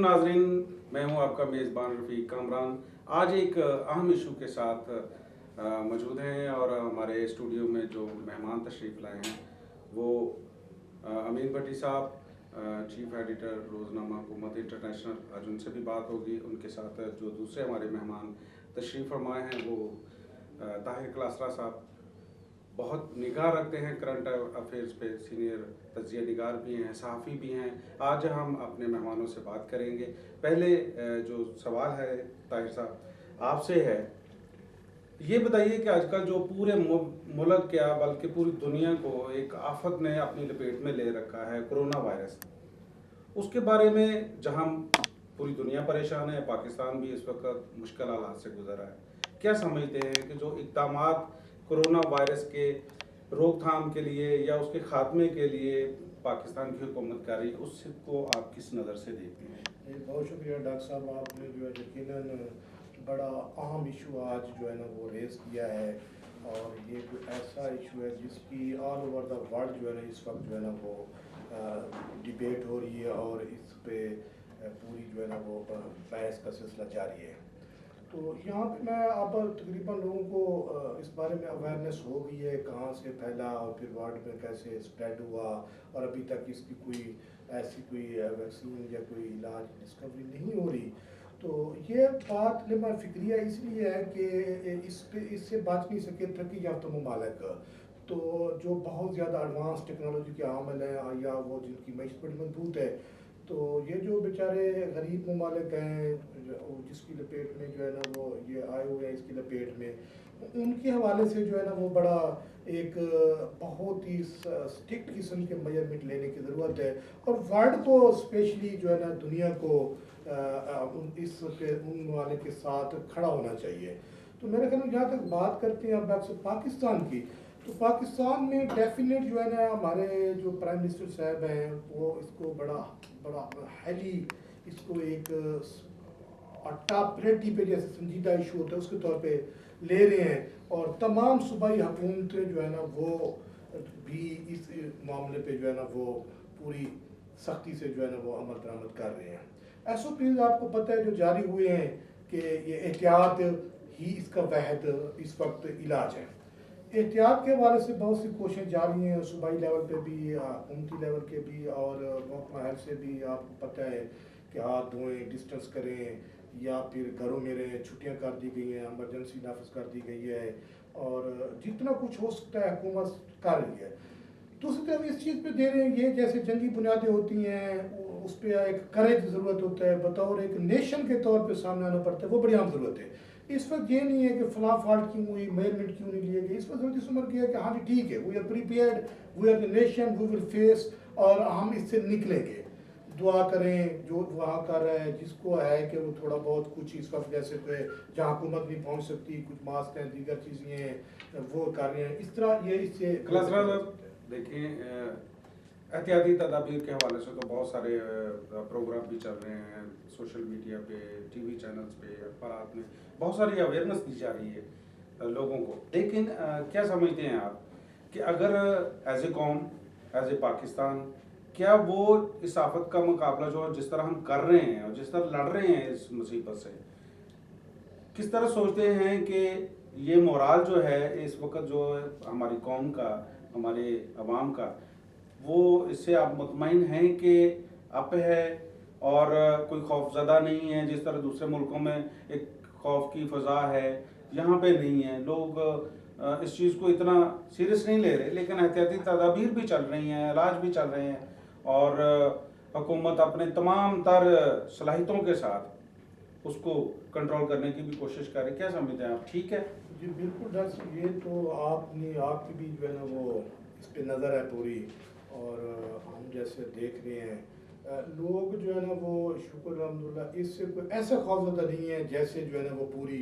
नाजरीन, मैं हूं आपका मेज़बान रफ़ीक कामरान। आज एक अहम इशू के साथ मौजूद हैं और हमारे स्टूडियो में जो मेहमान तशरीफ़ लाए हैं वो अमीन भट्टी साहब, चीफ एडिटर रोज़नामा हुकूमत इंटरनेशनल। आज उनसे भी बात होगी। उनके साथ जो दूसरे हमारे मेहमान तशरीफ़ फरमाए हैं वो ताहिर क्लासरा साहब, बहुत निगाह रखते हैं करंट अफेयर्स पे, सीनियर तज्ज़िया निगार भी हैं, सहाफ़ी भी हैं। आज हम अपने मेहमानों से बात करेंगे। पहले जो सवाल है ताहिर साहब आपसे है, ये बताइए कि आजकल जो पूरे मुल्क क्या बल्कि पूरी दुनिया को एक आफत ने अपनी लपेट में ले रखा है, कोरोना वायरस, उसके बारे में जहां पूरी दुनिया परेशान है, पाकिस्तान भी इस वक्त मुश्किल हालात से गुजर रहा है, क्या समझते हैं कि जो इक़दामात कोरोना वायरस के रोकथाम के लिए या उसके खात्मे के लिए पाकिस्तान की हुकूमत कर रही है, उसको आप किस नज़र से देखते हैं? बहुत शुक्रिया डॉक्टर साहब, आपने जो है यकीनन बड़ा अहम इशू आज जो है ना वो रेज़ किया है। और ये कोई ऐसा इशू है जिसकी ऑल ओवर द वर्ल्ड जो है ना इस वक्त जो है ना वो डिबेट हो रही है और इस पे पूरी जो है ना वो बहस का सिलसिला जारी है। तो यहाँ पे मैं अब तकरीबन लोगों को इस बारे में अवेयरनेस हो गई है, कहाँ से फैला और फिर वर्ल्ड में कैसे स्प्रेड हुआ, और अभी तक इसकी कोई ऐसी कोई वैक्सीन या कोई इलाज डिस्कवरी नहीं हो रही। तो ये बात लेमा फिक्रिया इसलिए है कि इससे बच नहीं सके तरक्की याफ्ता ममालिक, तो जो बहुत ज़्यादा एडवांस टेक्नोलॉजी के आमल हैं या वो जिनकी मैशत बड़ी मजबूत है, तो ये जो बेचारे गरीब ममालिक हैं जिसकी लपेट में जो है ना वो ये आए हुए हैं इसकी लपेट में, उनके हवाले से जो है ना वो बड़ा एक बहुत ही स्ट्रिक्ट किस्म के मेजरमेंट लेने की ज़रूरत है। और वर्ल्ड को स्पेशली जो है ना दुनिया को उन ममालिक के साथ खड़ा होना चाहिए। तो मेरे ख्याल में जहाँ तक बात करते हैं अब अक्सर पाकिस्तान की, तो पाकिस्तान में डेफिनेट जो है ना हमारे जो प्राइम मिनिस्टर साहब हैं वो इसको बड़ा बड़ा हाईली इसको एक टॉप प्रायोरिटी पे जैसे संजीदा इशू होता है उसके तौर पे ले रहे हैं। और तमाम सूबाई हुकूमतें जो है ना वो भी इस मामले पे जो है ना वो पूरी सख्ती से जो है ना वो अमल दरामद कर रहे हैं। SOPs आपको पता है जो जारी हुए हैं कि ये एहतियात ही इसका वाहिद इस वक्त इलाज है। एहतियात के हवाले से बहुत सी कोशिशें जारी हैं, सूबाई लेवल पे भी, हुकूमती लेवल के भी, और महकमा हेल्थ से भी आपको पता है कि हाथ धोएं, डिस्टेंस करें, या फिर घरों में रहें। छुट्टियाँ कर दी गई हैं, एमरजेंसी नाफिज कर दी गई है, और जितना कुछ हो सकता है हुकूमत कर रही है। दूसरी तरफ इस चीज़ पे दे रहे हैं, ये जैसे जंगी बुनियादें होती हैं उस पर एक करेज ज़रूरत होता है, बतौर एक नेशन के तौर पे सामने आना पड़ता है, वो बड़ी आम ज़रूरत है। इस वक्त ये नहीं है कि फला फॉल्ट क्यों हुई, मेजरमेंट क्यों नहीं लिए गए। इस वक्त जल्दी समझ गया कि हाँ जी ठीक है, we are prepared, we are the nation, we will face, और हम इससे निकलेंगे। दुआ करें जो वहाँ कर रहा है, जिसको है कि वो थोड़ा बहुत कुछ इस वक्त जैसे जहाँ हुकूमत नहीं पहुँच सकती, कुछ मास्क हैं, दीगर चीज़ें हैं वो कर रहे हैं, इस तरह ये इससे देखिए, एहतियाती तदाबीर के हवाले से तो बहुत सारे प्रोग्राम भी चल रहे हैं सोशल मीडिया पे, टीवी चैनल्स पे, अखबारात में बहुत सारी अवेयरनेस दी जा रही है लोगों को। लेकिन क्या समझते हैं आप कि अगर एज ए कौम, एज ए पाकिस्तान, क्या वो इस आफत का मुकाबला जो जिस तरह हम कर रहे हैं और जिस तरह लड़ रहे हैं इस मुसीबत से, किस तरह सोचते हैं कि ये मोराल जो है इस वक्त जो हमारी कौम का, हमारे अवाम का, वो इससे आप मुतमईन हैं कि अप है और कोई खौफजदा नहीं है? जिस तरह दूसरे मुल्कों में एक खौफ की फ़ज़ा है, यहाँ पे नहीं है। लोग इस चीज़ को इतना सीरियस नहीं ले रहे, लेकिन एहतियाती तदाबीर भी चल रही हैं, इलाज भी चल रहे हैं, और हुकूमत अपने तमाम तर सलाहियतों के साथ उसको कंट्रोल करने की भी कोशिश कर रही है। क्या समझते हैं आप, ठीक है? जी बिल्कुल डॉक्टर साहब, ये तो आपकी भी जो है ना वो इस पे नज़र है पूरी, और हम जैसे देख रहे हैं लोग जो है ना वो शुक्र अल्हम्दुलिल्लाह इससे कोई ऐसा खौफजदा नहीं है जैसे जो है ना वो पूरी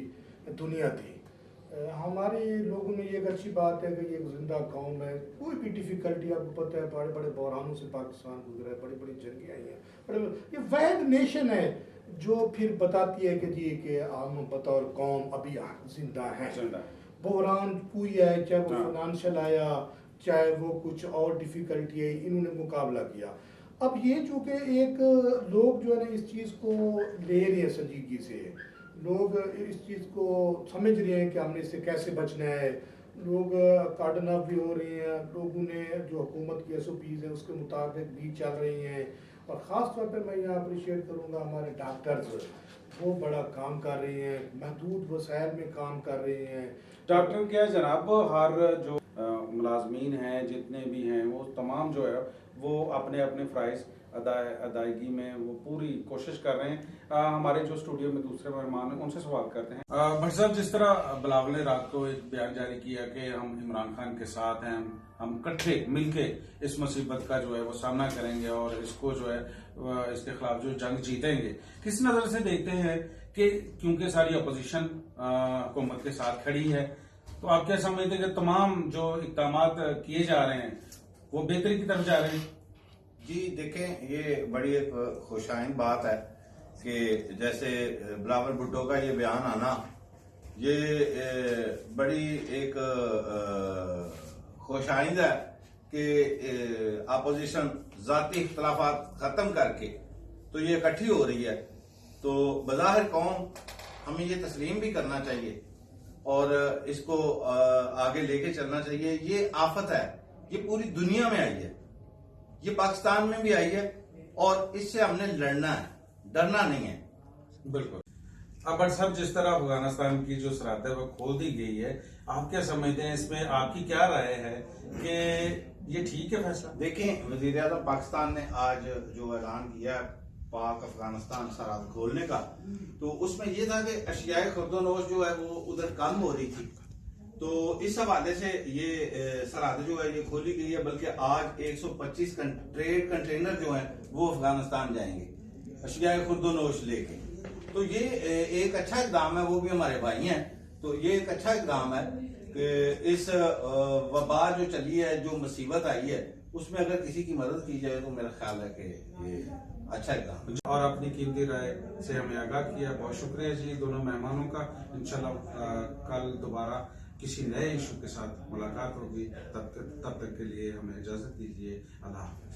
दुनिया थी। हमारे लोगों में ये एक अच्छी बात है कि ये एक जिंदा कौम है। कोई भी डिफ़िकल्टी आपको पता है, बड़े बड़े बहरानों से पाकिस्तान गुजरा है, बड़ी बड़ी जंगें आई हैं, बड़े ये वाहिद नेशन है जो फिर बताती है कि जी कि हम बतौर कौम अभी जिंदा हैं। बहरान कोई है, चाहे वो फाइनेंशियल आया, चाहे वो कुछ और डिफ़िकल्टी है, इन्होंने मुकाबला किया। अब ये चूंकि एक लोग जो है ना इस चीज़ को ले रहे हैं संजीदगी से, लोग इस चीज़ को समझ रहे हैं कि हमने इससे कैसे बचना है, लोग कार्डन ऑफ भी हो रहे हैं, लोगों ने जो हुकूमत की SOPs हैं उसके मुताबिक भी चल रही हैं। और ख़ास तौर पर मैं यहाँ अप्रिशिएट करूँगा हमारे डॉक्टर्स, वो बड़ा काम कर रहे हैं, महदूद वसाइल में काम कर रहे हैं। डॉक्टर क्या है जनाब, हर जो मुलाजमीन हैं जितने भी हैं वो तमाम जो है वो अपने अपने फ़राइज़ अदायगी में वो पूरी कोशिश कर रहे हैं। हमारे जो स्टूडियो में दूसरे मेहमान हैं उनसे सवाल करते हैं। भट्ट साहब, जिस तरह बिलावल ने रात को एक बयान जारी किया कि हम इमरान खान के साथ हैं, हम इकट्ठे मिलके इस मुसीबत का जो है वो सामना करेंगे और इसको जो है इसके खिलाफ जो जंग जीतेंगे, किस नज़र से देखते हैं कि क्योंकि सारी अपोजिशन हुकूमत के साथ खड़ी है, तो आप क्या समझते हैं कि तमाम जो इक़दामात किए जा रहे हैं वो बेहतरी की तरफ जा रहे हैं? जी देखें, ये बड़ी एक खुशाइन बात है कि जैसे बिलावल भुट्टो का ये बयान आना, ये बड़ी एक खुशाइंद है कि अपोजिशन जाती इख्तलाफात खत्म करके तो ये इकट्ठी हो रही है। तो बज़ाहिर कौम हमें ये तस्लीम भी करना चाहिए और इसको आगे लेके चलना चाहिए। ये आफत है, ये पूरी दुनिया में आई है, ये पाकिस्तान में भी आई है और इससे हमने लड़ना है, डरना नहीं है। बिल्कुल। अब भट्ट साहब, जिस तरह अफगानिस्तान की जो सरहद है वो खोल दी गई है, आप क्या समझते हैं, इसमें आपकी क्या राय है कि ये ठीक है फैसला? देखें, वजीर आज़म पाकिस्तान ने आज जो ऐलान किया है पाक अफगानिस्तान सरहद खोलने का, तो उसमें यह था कि अशियाए खुर्दोनोश जो है वो उधर कम हो रही थी, तो इस हवाले से ये सरहद जो है ये खोली गई है। बल्कि आज 125 ट्रेड कंटेनर जो है वो अफगानिस्तान जाएंगे अशियाए खुर्दोनोश लेके। तो ये एक अच्छा इकदाम है, वो भी हमारे भाई हैं, तो ये एक अच्छा इकदाम है कि इस वबा जो चली है, जो मुसीबत आई है, उसमें अगर किसी की मदद की जाए तो मेरा ख्याल है कि ये अच्छा इकदाम है। और अपनी कीमती राय से हमें आगाह किया, बहुत शुक्रिया जी दोनों मेहमानों का। इंशाल्लाह कल दोबारा किसी नए इशू के साथ मुलाकात होगी, तब तक के लिए हमें इजाजत दीजिए। अल्लाह हाफ़िज़।